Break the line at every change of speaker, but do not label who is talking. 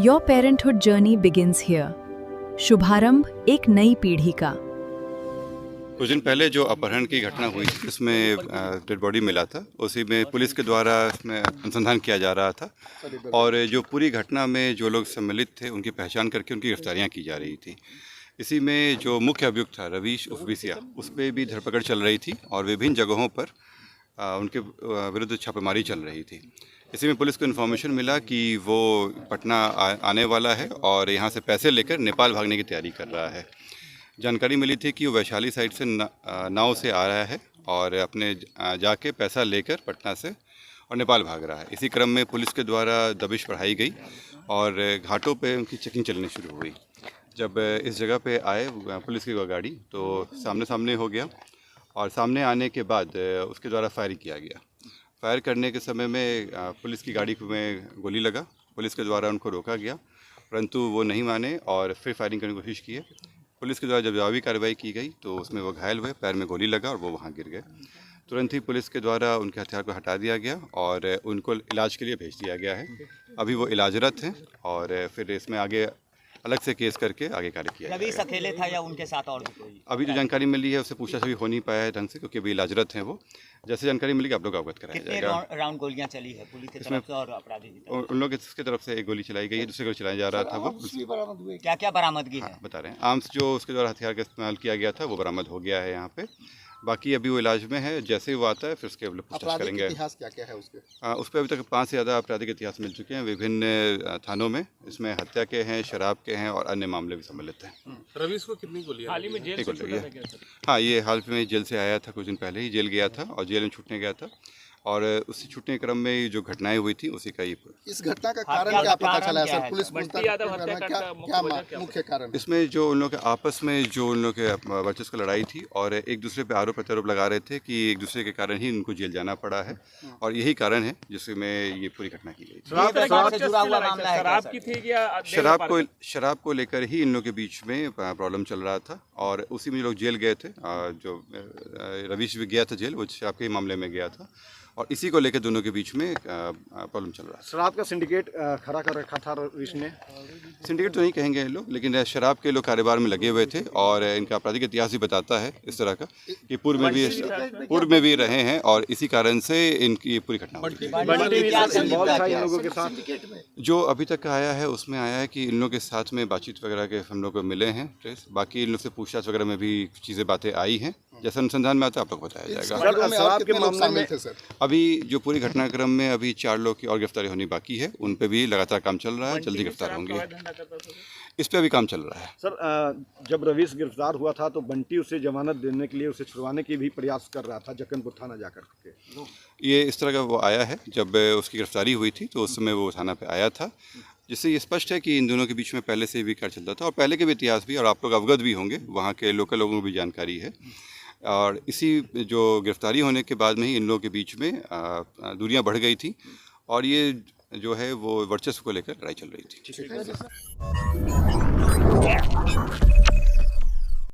Your parenthood journey begins here. शुभारंभ एक नई पीढ़ी का।
कुछ दिन पहले जो अपहरण की घटना हुई थी उसमें डेड बॉडी मिला था, उसी में पुलिस के द्वारा इसमें अनुसंधान किया जा रहा था और जो पूरी घटना में जो लोग सम्मिलित थे उनकी पहचान करके उनकी गिरफ्तारियां की जा रही थी। इसी में जो मुख्य अभियुक्त था रवीश उर्फ विसिया, उस पर भी धरपकड़ चल रही थी और विभिन्न जगहों पर उनके विरुद्ध छापेमारी चल रही थी। इसी में पुलिस को इन्फॉर्मेशन मिला कि वो पटना आने वाला है और यहाँ से पैसे लेकर नेपाल भागने की तैयारी कर रहा है। जानकारी मिली थी कि वो वैशाली साइड से नाव से आ रहा है और अपने जाके पैसा लेकर पटना से और नेपाल भाग रहा है। इसी क्रम में पुलिस के द्वारा दबिश बढ़ाई गई और घाटों पे उनकी चेकिंग चलनी शुरू हुई। जब इस जगह पे आए पुलिस की गाड़ी तो सामने सामने हो गया और सामने आने के बाद उसके द्वारा फायरिंग किया गया। फायर करने के समय में पुलिस की गाड़ी में गोली लगा। पुलिस के द्वारा उनको रोका गया परंतु वो नहीं माने और फिर फायरिंग करने की कोशिश की। पुलिस के द्वारा जब जवाबी कार्रवाई की गई तो उसमें वो घायल हुए, पैर में गोली लगा और वो वहाँ गिर गए। तुरंत ही पुलिस के द्वारा उनके हथियार को हटा दिया गया और उनको इलाज के लिए भेज दिया गया है। अभी वो इलाजरत हैं और फिर इसमें आगे अलग से केस करके आगे कार्य किया।
रवीश अकेले था या उनके साथ और भी कोई?
अभी जो जानकारी मिली है उससे पूछताछ भी हो नहीं पाया है ढंग से, क्योंकि अभी इलाजरत हैं वो। जैसे जानकारी मिली आप लोग अवगत कराया जाएगा।
कितने राउंड गोलियां चली है पुलिस की तरफ से और अपराधी की तरफ?
उन लोगों की तरफ से एक गोली चलाई गई है, दूसरी गोली चलाया जा रहा था। वो
क्या क्या बरामदगी है?
बता रहे हैं आर्म्स जो उसके द्वारा हथियार का इस्तेमाल किया गया था वो बरामद हो गया है यहाँ पे। बाकी अभी वो इलाज में है, जैसे ही वो आता है फिर उसके पूछताछ करेंगे।
इतिहास क्या क्या है उसके?
उस पर अभी तक 5 से ज़्यादा आपराधिक इतिहास मिल चुके हैं विभिन्न थानों में। इसमें हत्या के हैं, शराब के हैं और अन्य मामले भी सम्मिलित हैं।
रवीश को कितनी गोलियां?
हाल ही में जेल से छूटा था क्या सर?
हाँ, ये हाल में जेल से आया था, कुछ दिन पहले ही जेल गया था और जेल में छूटने गया था और उसी छूटने क्रम में जो घटनाएं हुई थी उसी का ये
इस घटना का कारण क्या पता चला है सर? पुलिस
क्या
मुख्य कारण?
इसमें जो उन लोगों के आपस में जो उन लोगों के वर्चस्व की लड़ाई थी और एक दूसरे पे आरोप प्रत्यारोप लगा रहे थे कि एक दूसरे के कारण ही उनको जेल जाना पड़ा है और यही कारण है जिसमें ये पूरी घटना की गई थी।
शराब की थी या
शराब को लेकर ही इन लोगों के बीच में प्रॉब्लम चल रहा था और उसी में लोग जेल गए थे। जो रवीश भी गया था जेल, वो शराब के मामले में गया था और इसी को लेकर दोनों के बीच में प्रॉब्लम चल रहा है।
शराब का सिंडिकेट खड़ा कर रखा था रवीश ने।
सिंडिकेट तो नहीं कहेंगे लोग, लेकिन शराब के लोग कारोबार में लगे हुए थे और इनका आपराधिक इतिहास भी बताता है इस तरह का कि पूर्व में भी रहे हैं और इसी कारण से इनकी पूरी घटना हुई। जो अभी तक आया है उसमें आया है कि इन लोगों के साथ में बातचीत वगैरह के हम लोग को मिले हैं ट्रेस। बाकी इन लोग से पूछताछ वगैरह में भी चीज़ें बातें आई हैं, जैसा अनुसंधान में आता है आप लोग बताया जाएगा।
शराब के मामले में
अभी जो पूरी घटनाक्रम में अभी 4 लोग की और गिरफ्तारी होनी बाकी है, उन पे भी लगातार काम चल रहा है, जल्दी गिरफ्तार होंगे। इस पे भी काम चल रहा है।
सर, जब रवीश गिरफ्तार हुआ था तो बंटी उसे जमानत देने के लिए उसे छुड़वाने की भी प्रयास कर रहा था जक्कनपुर थाना जाकर के।
ये इस तरह का वो आया है, जब उसकी गिरफ्तारी हुई थी तो उस समय वो थाना पे आया था, जिससे ये स्पष्ट है कि इन दोनों के बीच में पहले से भी कार्य चलता था और पहले के भी इतिहास भी और आप लोग अवगत भी होंगे, वहाँ के लोकल लोगों को भी जानकारी है। और इसी जो गिरफ्तारी होने के बाद में ही इन लोगों के बीच में दूरियां बढ़ गई थी और ये जो है वो वर्चस्व को लेकर लड़ाई चल रही थी।